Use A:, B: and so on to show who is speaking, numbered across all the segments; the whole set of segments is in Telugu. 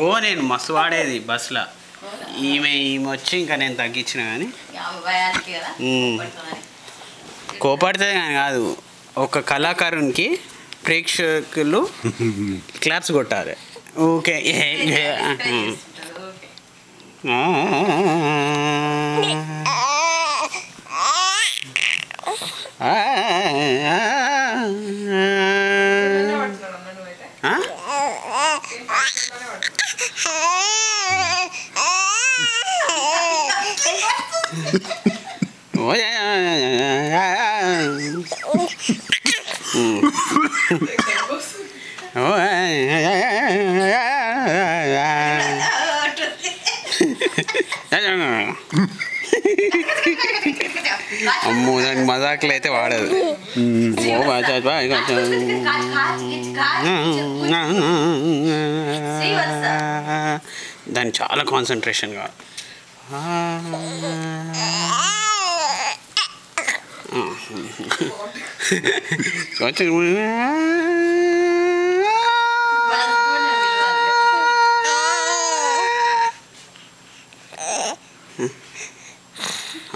A: ఓ నేను మస్తు వాడేది బస్సులో. ఈమె వచ్చి ఇంకా నేను తగ్గించిన కానీ కోపడుతుంది కానీ కాదు. ఒక కళాకారునికి ప్రేక్షకులు క్లాప్స్ కొట్టాలి. ఓకే అమ్మో దానికి మజాకులు అయితే వాడదు. దానికి చాలా కాన్సన్ట్రేషన్ కావాలి.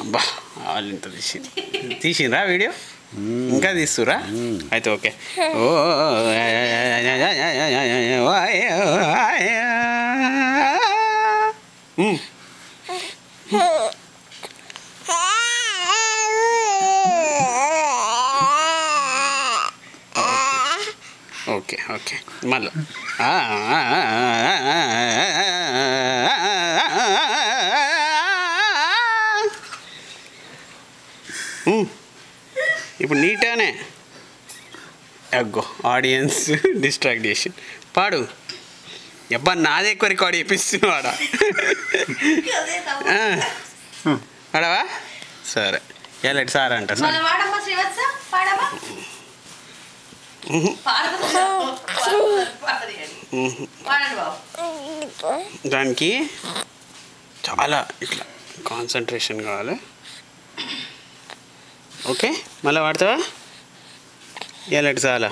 A: అబ్బా వాళ్ళు ఇంత తీసిండ్రా వీడియో, ఇంకా తీస్తురా? అయితే ఓకే. ఓ ఓకే ఓకే మళ్ళీ ఇప్పుడు నీట్గానే అగ్గో ఆడియన్స్ డిస్ట్రాక్ట్ చేసి పాడు. ఎబ్బా నాదే ఎక్కువ రికార్డ్ చేపిస్తున్నావాడా? పాడవా? సరే ఎలాంటి సార్ అంట సార్ దానికి చాలా ఇట్లా కాన్సన్ట్రేషన్ కావాలి. ఓకే మళ్ళీ వాడతావా? ఎలాంటి చాలా